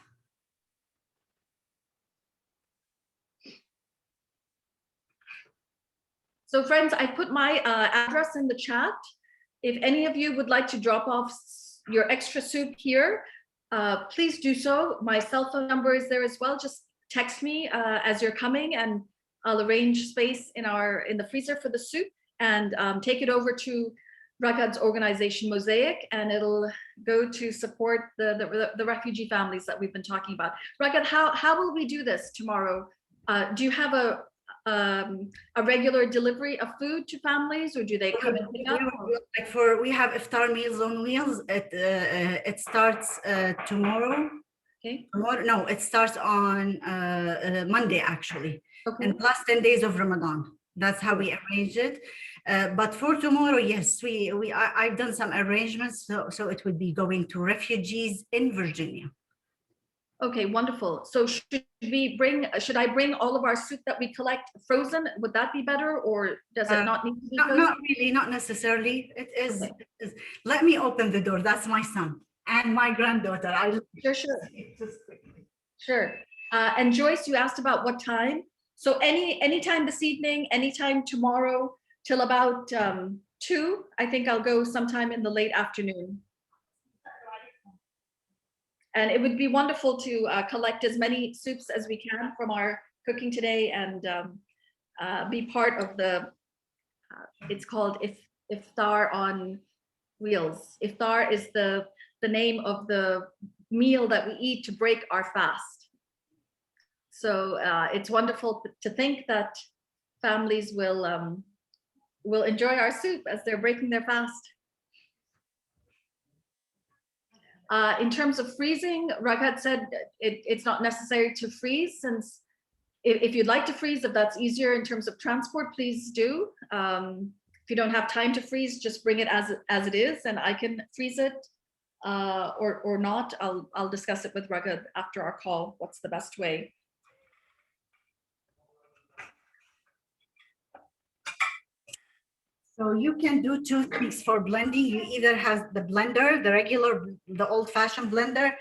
Speaker 2: So friends, I put my address in the chat. If any of you would like to drop off your extra soup here, please do so. My cell phone number is there as well. Just text me as you're coming, and I'll arrange space in the freezer for the soup, and take it over to Raghad's organization Mosaic, and it'll go to support the refugee families that we've been talking about. Raghad, how will we do this tomorrow? Do you have a regular delivery of food to families, or do they come and pick up?
Speaker 3: We have iftar meals on wheels. It starts tomorrow.
Speaker 2: Okay.
Speaker 3: No, it starts on Monday actually.
Speaker 2: Okay.
Speaker 3: In the last 10 days of Ramadan. That's how we arrange it. But for tomorrow, yes, I've done some arrangements, so it would be going to refugees in Virginia.
Speaker 2: Okay, wonderful. So should I bring all of our soup that we collect frozen? Would that be better, or does it not need to be frozen?
Speaker 3: Not really, not necessarily. It is. Let me open the door. That's my son and my granddaughter.
Speaker 2: Sure. Sure. And Joyce, you asked about what time. So anytime this evening, anytime tomorrow till about 2. I think I'll go sometime in the late afternoon. And it would be wonderful to collect as many soups as we can from our cooking today, and be part of the, it's called Iftar on Wheels. Iftar is the name of the meal that we eat to break our fast. So it's wonderful to think that families will enjoy our soup as they're breaking their fast. In terms of freezing, Raghad said it's not necessary to freeze, since if you'd like to freeze, if that's easier in terms of transport, please do. If you don't have time to freeze, just bring it as it is, and I can freeze it or not. I'll discuss it with Raghad after our call. What's the best way?
Speaker 3: So you can do 2 things for blending. You either have the blender, the old-fashioned blender.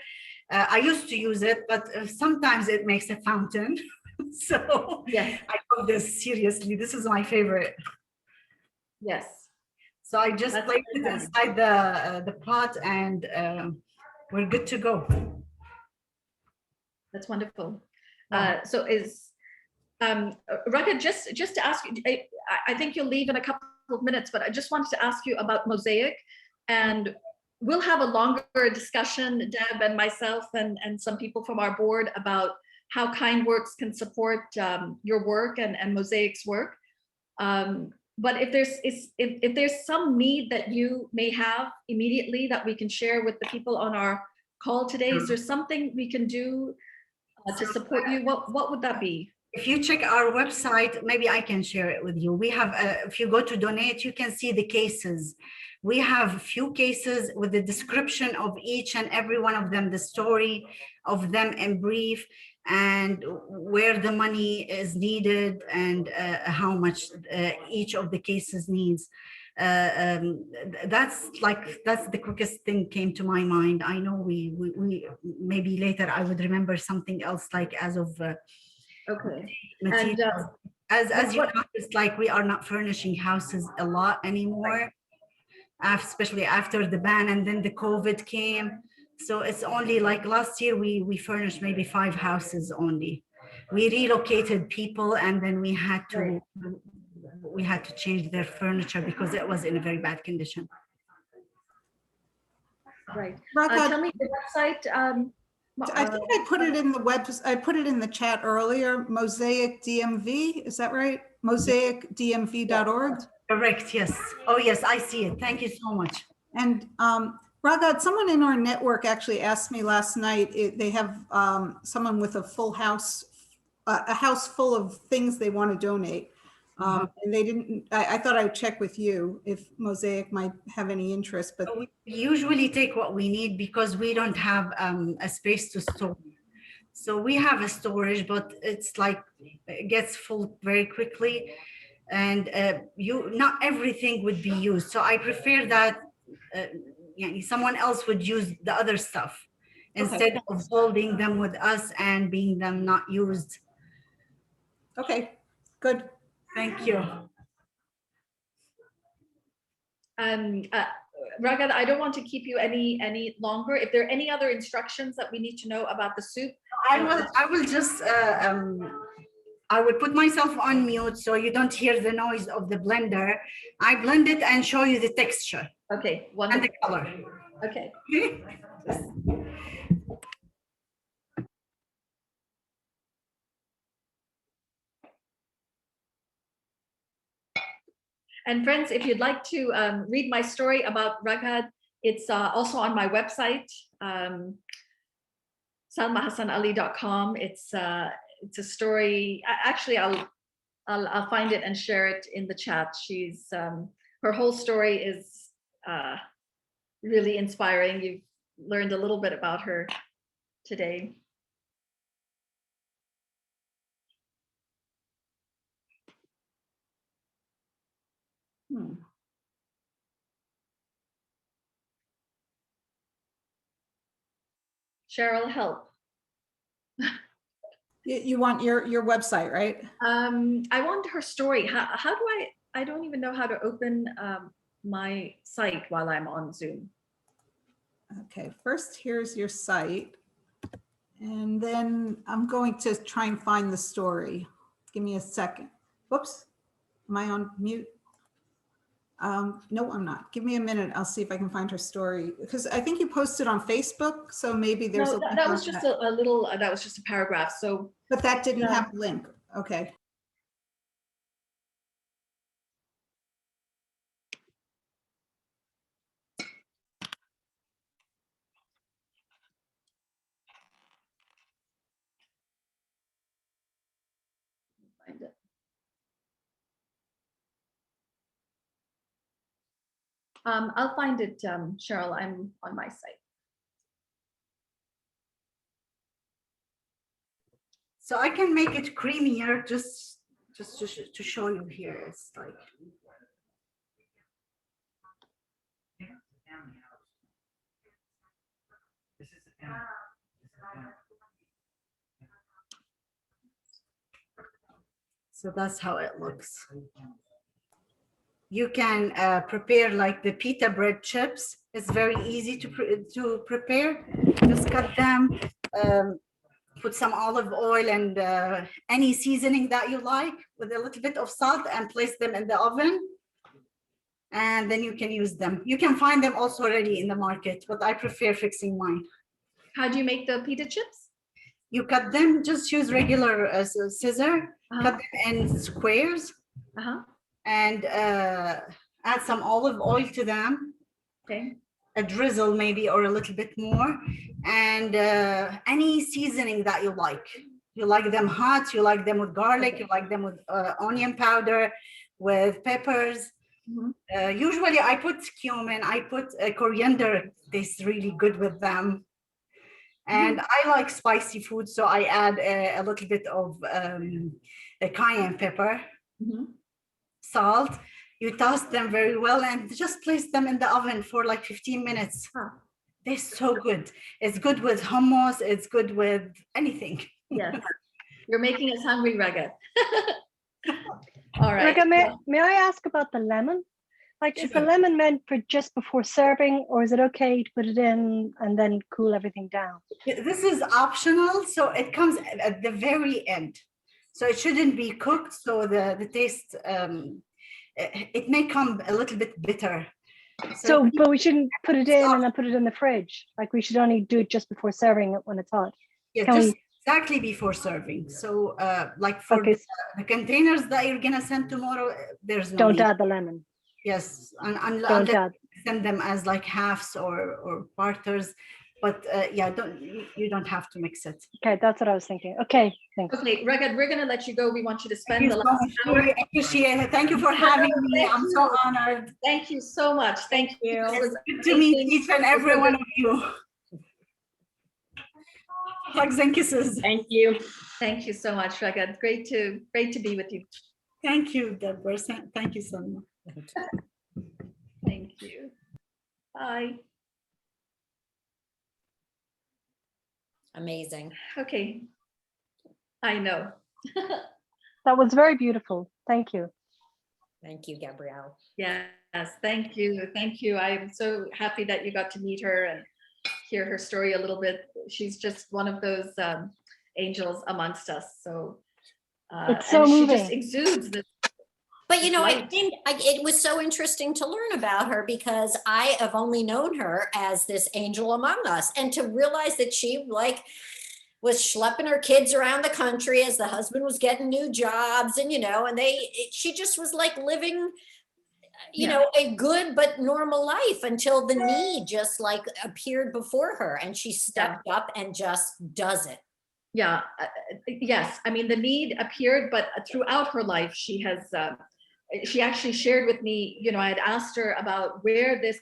Speaker 3: I used to use it, but sometimes it makes a fountain. So
Speaker 2: yes.
Speaker 3: I love this, seriously. This is my favorite.
Speaker 2: Yes.
Speaker 3: So I just place it inside the pot, and we're good to go.
Speaker 2: That's wonderful. So is Raghad, just to ask you, I think you'll leave in a couple of minutes, but I just wanted to ask you about Mosaic, and we'll have a longer discussion, Deb and myself and some people from our board, about how KindWorks can support your work and Mosaic's work. But if there's some need that you may have immediately that we can share with the people on our call today, is there something we can do to support you? What would that be?
Speaker 3: If you check our website, maybe I can share it with you. We have, if you go to donate, you can see the cases. We have a few cases with the description of each and every one of them, the story of them in brief, and where the money is needed, and how much each of the cases needs. That's the quickest thing came to my mind. I know we maybe later I would remember something else, like as of
Speaker 2: okay.
Speaker 3: materials. As you noticed, like we are not furnishing houses a lot anymore, especially after the ban, and then the COVID came. So it's only like last year we furnished maybe 5 houses only. We relocated people, and then we had to change their furniture because it was in a very bad condition.
Speaker 2: Right.
Speaker 7: Raghad,
Speaker 2: Tell me the website.
Speaker 7: I think I put it in the I put it in the chat earlier, Mosaic DMV, is that right? mosaicdmv.org.
Speaker 3: Correct, yes. Oh, yes, I see it. Thank you so much.
Speaker 7: And Raghad, someone in our network actually asked me last night, they have someone with a full house, a house full of things they want to donate. And they didn't, I thought I'd check with you if Mosaic might have any interest, but
Speaker 3: We usually take what we need because we don't have a space to store. So we have a storage, but it's like, it gets full very quickly. And not everything would be used. So I prefer that someone else would use the other stuff instead of holding them with us and being them not used.
Speaker 7: okay, good.
Speaker 3: Thank you.
Speaker 2: Raghad, I don't want to keep you any longer. If there are any other instructions that we need to know about the soup.
Speaker 3: I will just, I will put myself on mute so you don't hear the noise of the blender. I blend it and show you the texture.
Speaker 2: Okay, wonderful.
Speaker 3: And the color.
Speaker 2: Okay. And friends, if you'd like to read my story about Raghad, it's also on my website, salmahassanali.com. It's a story. Actually, I'll find it and share it in the chat. She's her whole story is really inspiring. You've learned a little bit about her today. Cheryl, help.
Speaker 7: You want your website, right?
Speaker 2: I want her story. How do I don't even know how to open my site while I'm on Zoom.
Speaker 7: Okay, first here's your site. And then I'm going to try and find the story. Give me a second. Whoops, am I on mute? No, I'm not. Give me a minute. I'll see if I can find her story because I think you posted on Facebook. So maybe there's
Speaker 2: no, that was just a little, that was just a paragraph. So,
Speaker 7: but that didn't have a link. Okay.
Speaker 2: Find it. I'll find it, Cheryl. I'm on my site.
Speaker 3: So I can make it creamier just to show you here. It's like. So that's how it looks. You can prepare like the pita bread chips. It's very easy to prepare. Just cut them, put some olive oil and any seasoning that you like with a little bit of salt and place them in the oven. And then you can use them. You can find them also already in the market, but I prefer fixing mine.
Speaker 2: How do you make the pita chips?
Speaker 3: You cut them, just use regular scissor, cut them in squares, and add some olive oil to them.
Speaker 2: Okay.
Speaker 3: A drizzle maybe or a little bit more, and any seasoning that you like. You like them hot, you like them with garlic, you like them with onion powder, with peppers. Usually I put cumin, I put coriander, tastes really good with them. And I like spicy food, so I add a little bit of cayenne pepper, salt. You toss them very well and just place them in the oven for like 15 minutes. They're so good. It's good with hummus. It's good with anything.
Speaker 2: Yes, you're making us hungry, Raghad. All right.
Speaker 6: Raghad, may I ask about the lemon? Like, is the lemon meant for just before serving, or is it okay to put it in and then cool everything down?
Speaker 3: This is optional, so it comes at the very end. So it shouldn't be cooked, so the taste, it may come a little bit bitter.
Speaker 6: So, but we shouldn't put it in and then put it in the fridge. Like we should only do it just before serving it when it's hot.
Speaker 3: Yeah,
Speaker 6: Can
Speaker 3: just
Speaker 6: we-
Speaker 3: exactly before serving. So like for
Speaker 6: Okay,
Speaker 3: the containers that you're gonna send tomorrow, there's no
Speaker 6: don't
Speaker 3: need.
Speaker 6: add the lemon.
Speaker 3: Yes, and
Speaker 6: Don't add.
Speaker 3: send them as like halves or quarters, but yeah, you don't have to mix it.
Speaker 6: Okay, that's what I was thinking. Okay, thanks.
Speaker 2: Okay, Raghad, we're gonna let you go. We want you to
Speaker 3: Thank
Speaker 2: spend
Speaker 3: you
Speaker 2: the
Speaker 3: so
Speaker 2: last
Speaker 3: much.
Speaker 2: hour.
Speaker 3: Really appreciate it. Thank you for having me.
Speaker 2: Thank
Speaker 3: I'm so honored.
Speaker 2: Thank you so much. Thank you. It was
Speaker 3: It's good to meet
Speaker 2: amazing.
Speaker 3: each and every one of you. Hugs and kisses.
Speaker 5: Thank you.
Speaker 2: Thank you so much, Raghad. Great to be with you.
Speaker 3: Thank you, Deborah. Thank you so much.
Speaker 2: Thank you. Bye.
Speaker 1: Amazing.
Speaker 2: Okay. I know.
Speaker 6: That was very beautiful. Thank you.
Speaker 1: Thank you, Gabrielle.
Speaker 2: Yes, thank you. Thank you. I'm so happy that you got to meet her and hear her story a little bit. She's just one of those angels amongst us. So,
Speaker 6: It's so
Speaker 2: and she
Speaker 6: moving.
Speaker 2: just exudes this.
Speaker 1: But you know,
Speaker 2: Right.
Speaker 1: it was so interesting to learn about her because I have only known her as this angel among us, and to realize that she like was schlepping her kids around the country as the husband was getting new jobs, and she just was like living, a good but normal life until the need just like appeared before her, and she stepped up and just does it.
Speaker 2: Yeah, yes. I mean, the need appeared, but throughout her life, she has, she actually shared with me, I had asked her about where this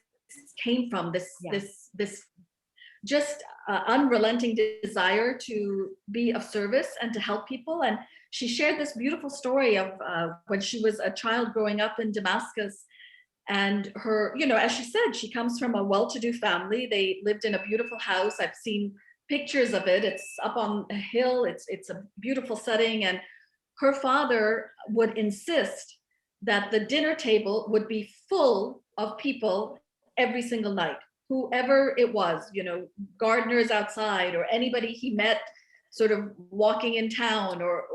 Speaker 2: came from, this just unrelenting desire to be of service and to help people. And she shared this beautiful story of when she was a child growing up in Damascus. And her, as she said, she comes from a well-to-do family. They lived in a beautiful house. I've seen pictures of it. It's up on a hill. It's a beautiful setting. And her father would insist that the dinner table would be full of people every single night, whoever it was, gardeners outside or anybody he met sort of walking in town or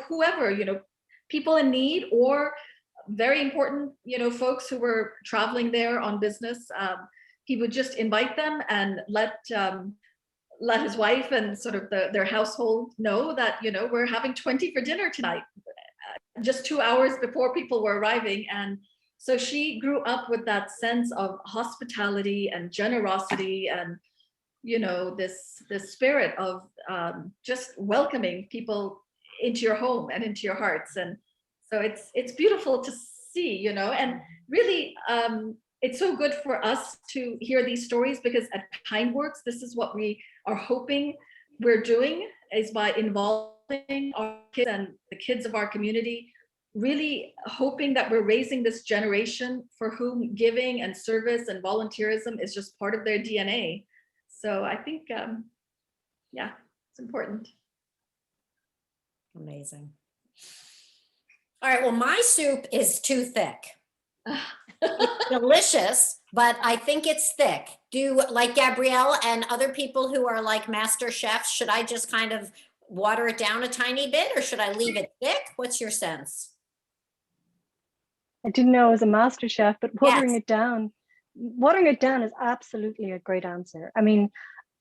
Speaker 2: whoever, people in need or very important, folks who were traveling there on business. He would just invite them and let his wife and sort of their household know that, we're having 20 for dinner tonight, just 2 hours before people were arriving. And so she grew up with that sense of hospitality and generosity and, this spirit of just welcoming people into your home and into your hearts. And so it's beautiful to see, and really, it's so good for us to hear these stories, because at KindWorks, this is what we are hoping we're doing, is by involving our kids and the kids of our community, really hoping that we're raising this generation for whom giving and service and volunteerism is just part of their DNA. So I think, yeah, it's important.
Speaker 1: Amazing. All right, well, my soup is too thick. It's delicious, but I think it's thick. Do like Gabrielle and other people who are like master chefs, should I just kind of water it down a tiny bit, or should I leave it thick? What's your sense?
Speaker 6: I didn't know I was a master chef, but watering
Speaker 1: Yes.
Speaker 6: it down is absolutely a great answer. I mean,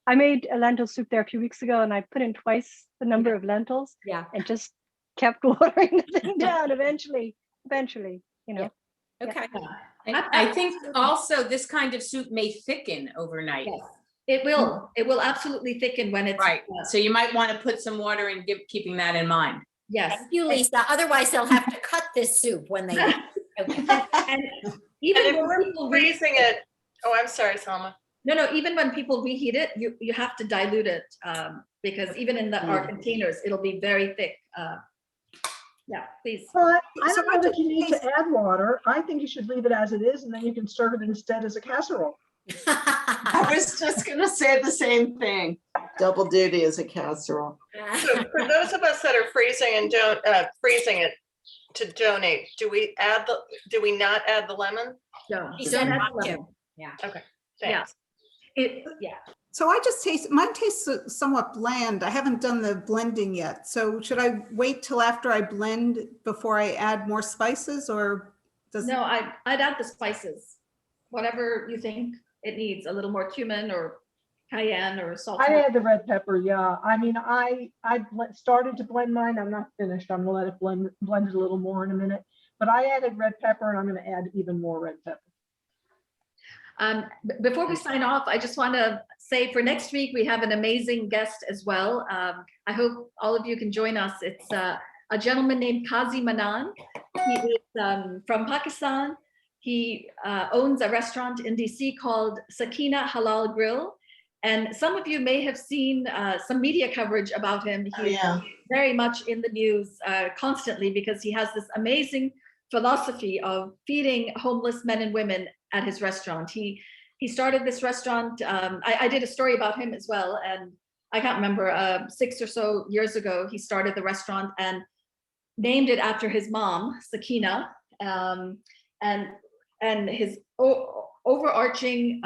Speaker 6: I made a lentil soup there a few weeks ago and I put in twice the number of lentils
Speaker 1: Yeah.
Speaker 6: and just kept watering the thing down eventually,
Speaker 1: Okay.
Speaker 5: I think also this kind of soup may thicken overnight.
Speaker 2: Yes, it will. It will absolutely thicken when it's
Speaker 5: Right. So you might want to put some water in, keeping that in mind.
Speaker 2: Yes.
Speaker 1: Thank you, Lisa. Otherwise, they'll have to cut this soup when they. Okay.
Speaker 2: And even
Speaker 10: And if
Speaker 2: when
Speaker 10: we're
Speaker 2: people
Speaker 10: freezing it, oh, I'm sorry, Salma.
Speaker 2: No, even when people reheat it, you have to dilute it, because even in our containers, it'll be very thick. Yeah, please.
Speaker 9: Well, I don't know that you need to add water. I think you should leave it as it is, and then you can serve it instead as a casserole.
Speaker 12: I was just going to say the same thing. Double duty as a casserole.
Speaker 10: So for those of us that are freezing and don't freezing it to donate, do we not add the lemon?
Speaker 2: No,
Speaker 1: She
Speaker 2: you
Speaker 1: said
Speaker 2: don't add
Speaker 1: not to.
Speaker 2: lemon.
Speaker 1: Yeah.
Speaker 10: Okay.
Speaker 2: Yeah.
Speaker 10: Thanks.
Speaker 7: So mine tastes somewhat bland. I haven't done the blending yet. So should I wait till after I blend before I add more spices, or does?
Speaker 2: No, I'd add the spices. whatever you think it needs, a little more cumin or cayenne or salt.
Speaker 9: I add the red pepper, yeah. I mean, I started to blend mine. I'm not finished. I'm gonna let it blend it a little more in a minute. But I added red pepper, and I'm gonna add even more red pepper.
Speaker 2: Before we sign off, I just want to say for next week, we have an amazing guest as well. I hope all of you can join us. It's a gentleman named Qazi Manan. He is from Pakistan. He owns a restaurant in DC called Sakina Halal Grill. And some of you may have seen some media coverage about him. He's very much in the news constantly because he has this amazing philosophy of feeding homeless men and women at his restaurant. He started this restaurant. I did a story about him as well, and I can't remember, 6 or so years ago, he started the restaurant and named it after his mom, Sakina, and his overarching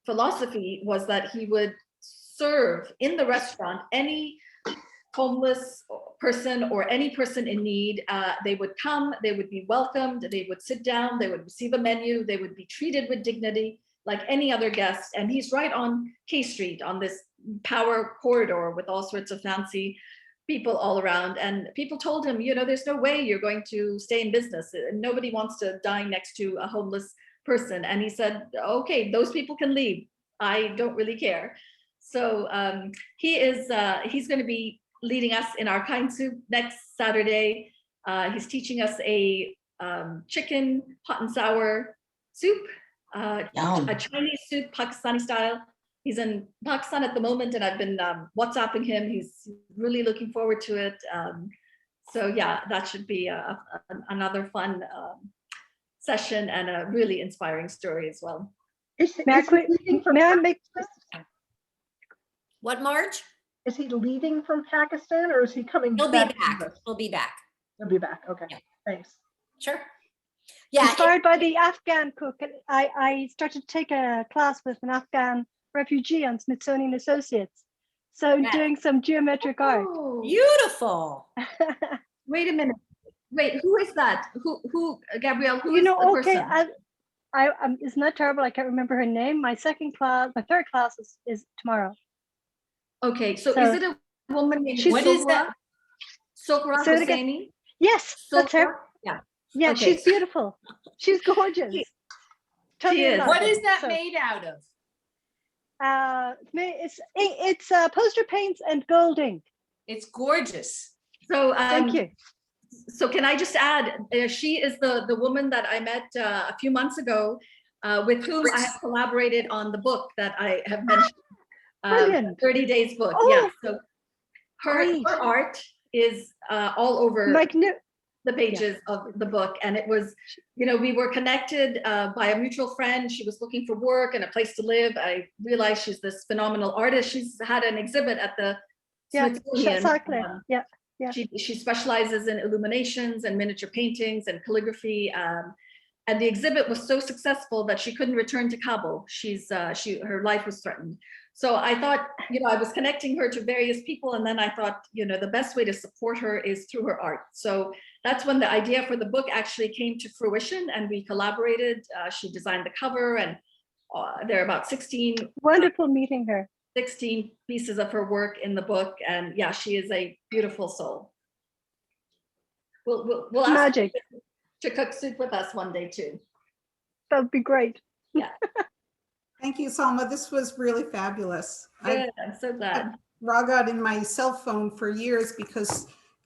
Speaker 2: philosophy was that he would serve in the restaurant any homeless person or any person in need. They would come, they would be welcomed, they would sit down, they would receive a menu, they would be treated with dignity like any other guest. And he's right on K Street on this power corridor with all sorts of fancy people all around. And people told him, you know, there's no way you're going to stay in business. Nobody wants to dine next to a homeless person. And he said, okay, those people can leave. I don't really care. So he's going to be leading us in our KindSoup next Saturday. He's teaching us a chicken hot and sour soup, a Chinese soup, Pakistani style. He's in Pakistan at the moment, and I've been WhatsApping him. He's really looking forward to it. So yeah, that should be another fun session and a really inspiring story as well. What, Marge?
Speaker 9: Is he leaving from Pakistan or is he coming
Speaker 1: He'll
Speaker 9: back?
Speaker 1: be back. He'll be back.
Speaker 9: He'll be back. Okay.
Speaker 1: Yeah.
Speaker 9: Thanks.
Speaker 1: Sure. Yeah.
Speaker 6: Inspired by the Afghan cook, I started to take a class with an Afghan refugee on Smithsonian Associates. So I'm doing some geometric art.
Speaker 1: Beautiful.
Speaker 2: Wait a minute. Wait, who is that? Who Gabrielle, who
Speaker 6: you
Speaker 2: is
Speaker 6: know,
Speaker 2: the
Speaker 6: okay,
Speaker 2: person?
Speaker 6: isn't that terrible? I can't remember her name. My third class is tomorrow.
Speaker 2: Okay, so is it a woman named Sohra Hosseini?
Speaker 6: Yes, that's her.
Speaker 2: Yeah.
Speaker 6: Yeah,
Speaker 2: Okay.
Speaker 6: she's beautiful. She's gorgeous.
Speaker 2: She is.
Speaker 5: What is that made out of?
Speaker 6: It's poster paints and gold ink.
Speaker 5: It's gorgeous.
Speaker 2: So
Speaker 6: thank you.
Speaker 2: So can I just add, she is the woman that I met a few months ago, with whom I have collaborated on the book that I have mentioned, 30 Days book.
Speaker 6: Oh,
Speaker 2: yeah. So her art is all over the pages of the book. And it was, you know, we were connected by a mutual friend. She was looking for work and a place to live. I realized she's this phenomenal artist. She's had an exhibit at the Smithsonian.
Speaker 6: Exactly. Yeah.
Speaker 2: She specializes in illuminations and miniature paintings and calligraphy. And the exhibit was so successful that she couldn't return to Kabul. Her life was threatened. So I thought, you know, I was connecting her to various people. And then I thought, you know, the best way to support her is through her art. So that's when the idea for the book actually came to fruition, and we collaborated. She designed the cover, and there are about 16.
Speaker 6: Wonderful meeting her.
Speaker 2: 16 pieces of her work in the book, and yeah, she is a beautiful soul. We'll ask
Speaker 6: Magic
Speaker 2: her to cook soup with us one day too.
Speaker 6: That would be great.
Speaker 2: Yeah.
Speaker 7: Thank you, Salma. This was really fabulous.
Speaker 2: Good. I'm so glad.
Speaker 7: Raghad in my cell phone for years because